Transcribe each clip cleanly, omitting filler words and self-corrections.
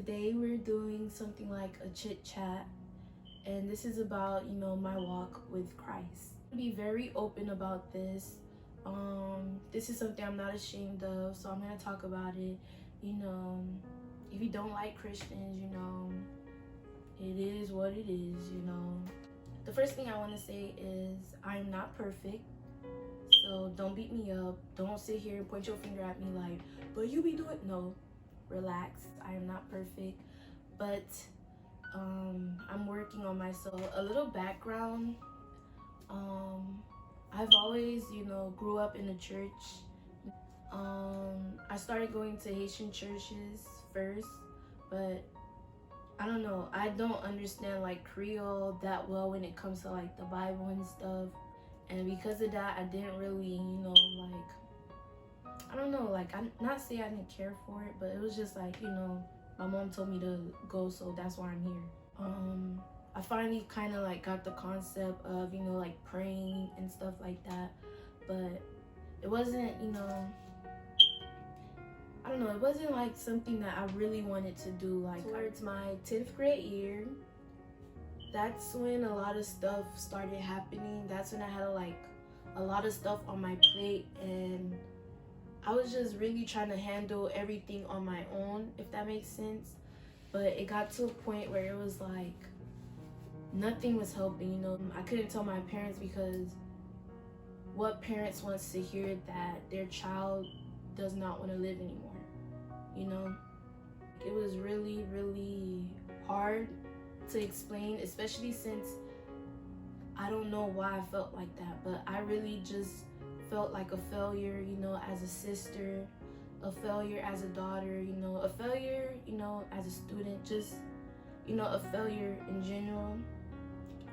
today we're doing something like a chit chat, and this is about, my walk with Christ. I'll be very open about this. This is something I'm not ashamed of, so I'm gonna talk about it. If you don't like Christians, it is what it is. The first thing I want to say is I'm not perfect. So don't beat me up. Don't sit here and point your finger at me like, but you be doing. No, relax. I am not perfect, but I'm working on myself. A little background. I've always, grew up in the church. I started going to Haitian churches first, but I don't know. I don't understand like Creole that well when it comes to like the Bible and stuff. And because of that, I didn't really, I don't know, like, I'm not saying I didn't care for it, but it was just like, my mom told me to go, so that's why I'm here. I finally kind of like got the concept of, like praying and stuff like that, but it wasn't, I don't know, it wasn't like something that I really wanted to do. Like towards my 10th grade year, that's when a lot of stuff started happening. That's when I had a lot of stuff on my plate, and I was just really trying to handle everything on my own, if that makes sense. But it got to a point where it was like nothing was helping. I couldn't tell my parents, because what parents wants to hear that their child does not want to live anymore? It was really, really hard to explain, especially since I don't know why I felt like that, but I really just felt like a failure, as a sister, a failure as a daughter, a failure, as a student, just, a failure in general.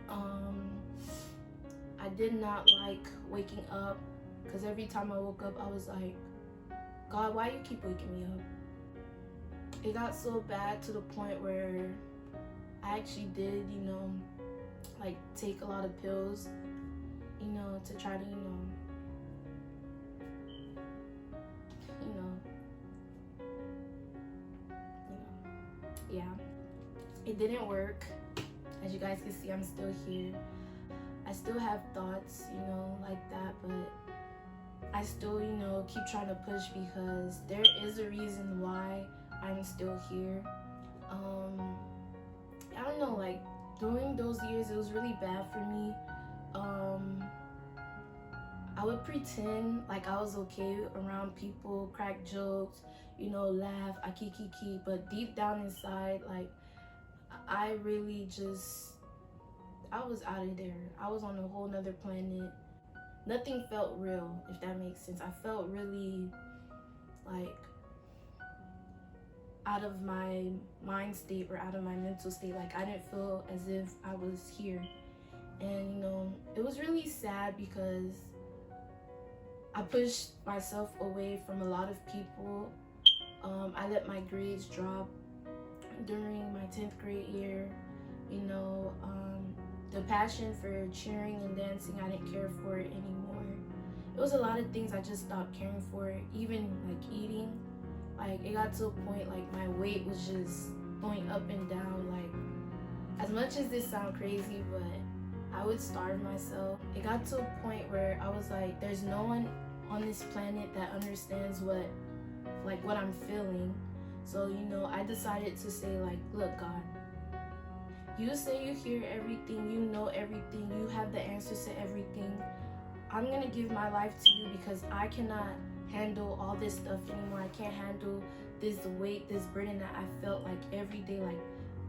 I did not like waking up, because every time I woke up, I was like, God, why you keep waking me up? It got so bad to the point where I actually did, like take a lot of pills, to try to, yeah. It didn't work. As you guys can see, I'm still here. I still have thoughts, like that, but I still, keep trying to push, because there is a reason why I'm still here. I don't know, like during those years, it was really bad for me. I would pretend like I was okay around people, crack jokes, laugh, kiki, but deep down inside, like I really I was out of there. I was on a whole nother planet. Nothing felt real, if that makes sense. I felt really like out of my mind state, or out of my mental state. Like I didn't feel as if I was here. And it was really sad, because I pushed myself away from a lot of people. I let my grades drop during my 10th grade year. The passion for cheering and dancing, I didn't care for it anymore. It was a lot of things I just stopped caring for, even like eating. Like it got to a point like my weight was just going up and down. Like, as much as this sounds crazy, but I would starve myself. It got to a point where I was like, there's no one on this planet that understands what I'm feeling. So, I decided to say like, look, God, you say you hear everything, you know everything, you have the answers to everything. I'm gonna give my life to you, because I cannot handle all this stuff anymore. I can't handle this weight, this burden that I felt like every day. Like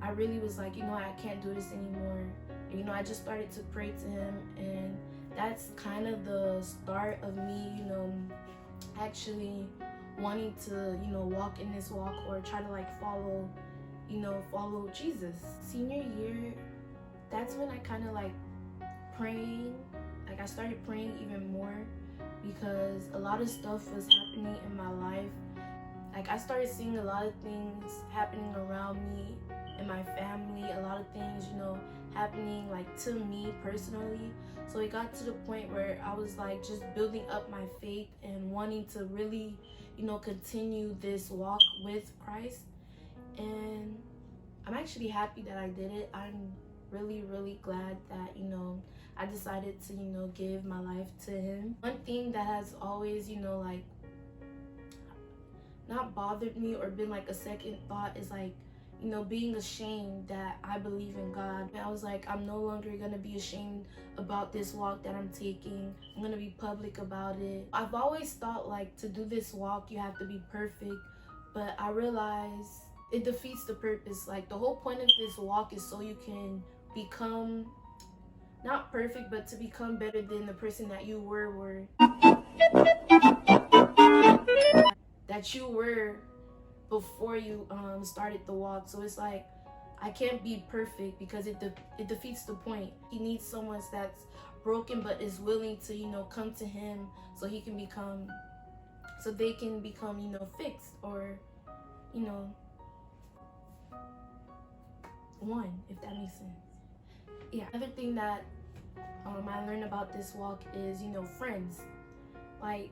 I really was like, I can't do this anymore. And, I just started to pray to him, and that's kind of the start of me, actually wanting to, walk in this walk, or try to like follow Jesus. Senior year, that's when I kind of like praying. Like I started praying even more, because a lot of stuff was happening in my life. Like I started seeing a lot of things happening around me, in my family, a lot of things, happening like to me personally. So it got to the point where I was like just building up my faith and wanting to really, continue this walk with Christ. And I'm actually happy that I did it. I'm really, really glad that, I decided to, give my life to him. One thing that has always, like, not bothered me or been like a second thought is like, being ashamed that I believe in God. I was like, I'm no longer gonna be ashamed about this walk that I'm taking. I'm gonna be public about it. I've always thought like to do this walk, you have to be perfect, but I realize it defeats the purpose. Like the whole point of this walk is so you can become not perfect, but to become better than the person that you were that you were before you started the walk. So it's like I can't be perfect because it defeats the point. He needs someone that's broken but is willing to come to him so they can become fixed or one, if that makes sense. Yeah, another thing that I learned about this walk is friends. Like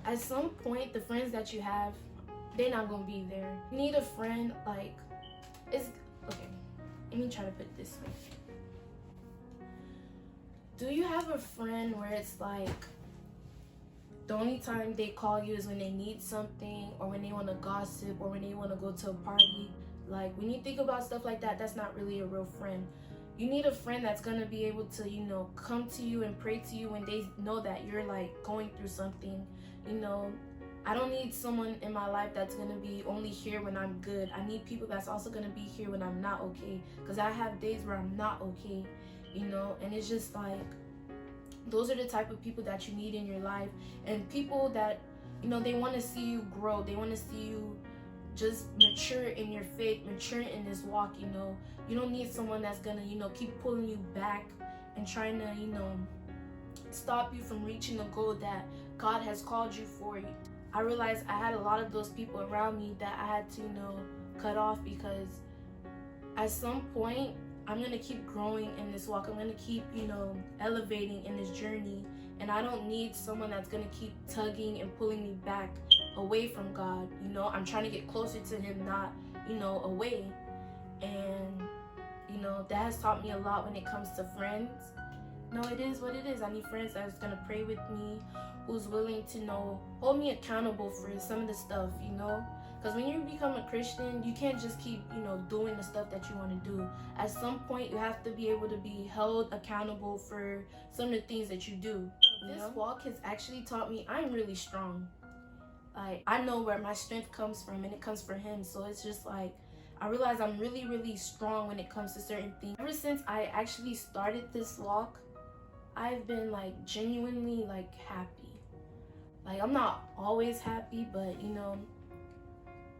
at some point the friends that you have, they're not gonna be there. You need a friend, like, it's okay, let me try to put it this way. Do you have a friend where it's like the only time they call you is when they need something or when they want to gossip or when they want to go to a party? Like when you think about stuff like that, that's not really a real friend. You need a friend that's gonna be able to come to you and pray to you when they know that you're like going through something. I don't need someone in my life that's gonna be only here when I'm good. I need people that's also gonna be here when I'm not okay, because I have days where I'm not okay, and it's just like those are the type of people that you need in your life, and people that they want to see you grow. They want to see you just mature in your faith, mature in this walk. You don't need someone that's gonna keep pulling you back and trying to stop you from reaching the goal that God has called you for. I realized I had a lot of those people around me that I had to cut off, because at some point I'm gonna keep growing in this walk. I'm gonna keep elevating in this journey, and I don't need someone that's gonna keep tugging and pulling me back away from God. I'm trying to get closer to him, not away. And that has taught me a lot when it comes to friends. It is what it is. I need friends that's gonna pray with me, who's willing to hold me accountable for some of the stuff, because when you become a Christian, you can't just keep doing the stuff that you want to do. At some point you have to be able to be held accountable for some of the things that you do. This walk has actually taught me I'm really strong. Like I know where my strength comes from, and it comes from him. So it's just like I realize I'm really, really strong when it comes to certain things. Ever since I actually started this walk, I've been like genuinely like happy. Like I'm not always happy, but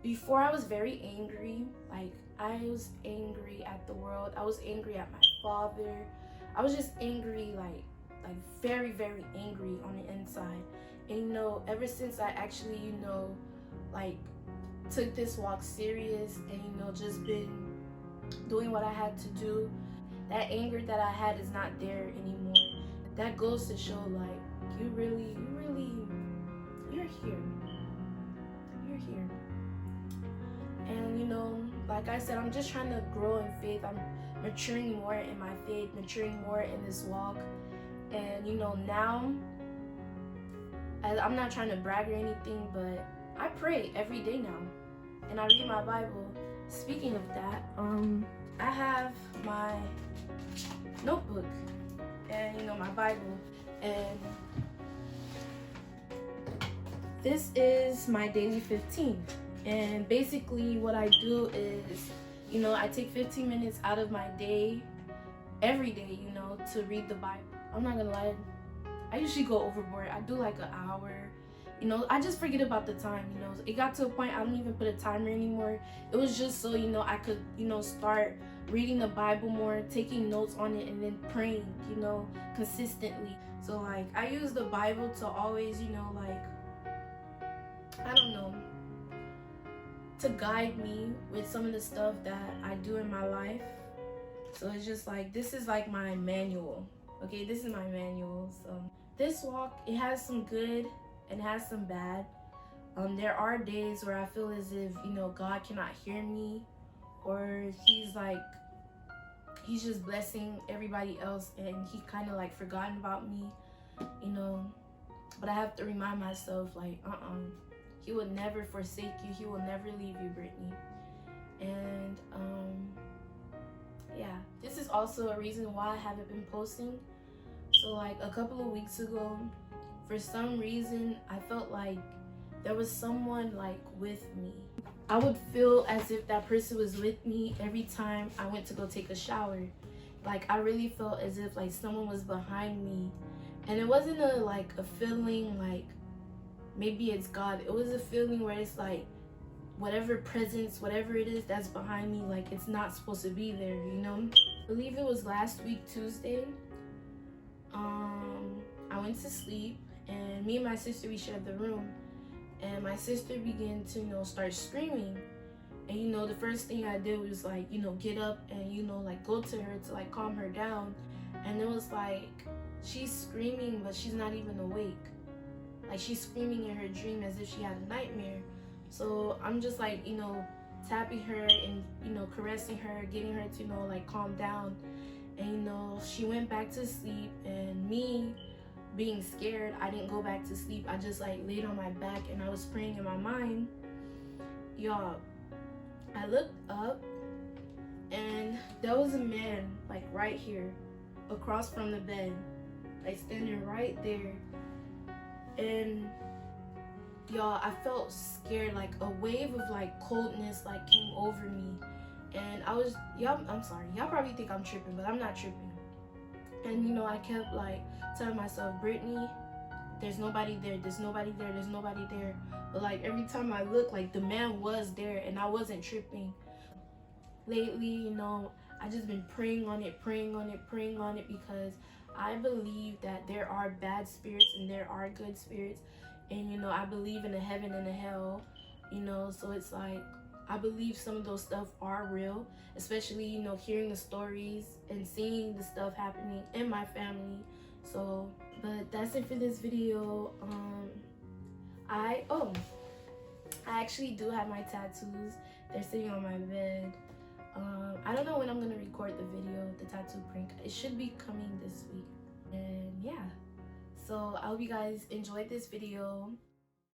before I was very angry. Like I was angry at the world. I was angry at my father. I was just angry, like very, very angry on the inside. And ever since I actually like took this walk serious and just been doing what I had to do, that anger that I had is not there anymore. That goes to show like you're here. You're here. And like I said, I'm just trying to grow in faith. I'm maturing more in my faith, maturing more in this walk. And now I'm not trying to brag or anything, but I pray every day now, and I read my Bible. Speaking of that, I have my notebook and my Bible, and this is my daily 15. And basically what I do is I take 15 minutes out of my day every day to read the Bible. I'm not gonna lie, I usually go overboard. I do like an hour. I just forget about the time. It got to a point I don't even put a timer anymore. It was just so I could start reading the Bible more, taking notes on it, and then praying consistently. So like I use the Bible to always like I don't know, to guide me with some of the stuff that I do in my life. So it's just like this is like my manual. Okay, this is my manual. So this walk, it has some good and has some bad. There are days where I feel as if, you know, God cannot hear me, or he's just blessing everybody else and he kind of like forgotten about me, you know. But I have to remind myself, like, he will never forsake you. He will never leave you, Brittany. And yeah, this is also a reason why I haven't been posting. So like a couple of weeks ago, for some reason, I felt like there was someone like with me. I would feel as if that person was with me every time I went to go take a shower. Like I really felt as if like someone was behind me. And it wasn't a feeling like maybe it's God. It was a feeling where it's like whatever presence, whatever it is that's behind me, like it's not supposed to be there, you know? I believe it was last week, Tuesday. I went to sleep and me and my sister, we shared the room. And my sister began to, you know, start screaming. And, you know, the first thing I did was like, you know, get up and, you know, like go to her to like calm her down. And it was like, she's screaming, but she's not even awake. Like she's screaming in her dream as if she had a nightmare. So I'm just like, you know, tapping her and, you know, caressing her, getting her to, you know, like calm down. And, you know, she went back to sleep, and me being scared, I didn't go back to sleep. I just like laid on my back and I was praying in my mind. Y'all, I looked up and there was a man like right here across from the bed, like standing right there. And y'all, I felt scared, like a wave of like coldness like came over me. And I was, y'all, I'm sorry, y'all probably think I'm tripping, but I'm not tripping. And you know, I kept like telling myself, Brittany, there's nobody there, there's nobody there, there's nobody there. But like every time I looked, like the man was there and I wasn't tripping. Lately, you know, I just been praying on it because I believe that there are bad spirits and there are good spirits. And you know, I believe in a heaven and a hell, you know, so it's like I believe some of those stuff are real, especially, you know, hearing the stories and seeing the stuff happening in my family. So, but that's it for this video. I actually do have my tattoos. They're sitting on my bed. I don't know when I'm gonna record the video, the tattoo prank. It should be coming this week. And yeah, so I hope you guys enjoyed this video.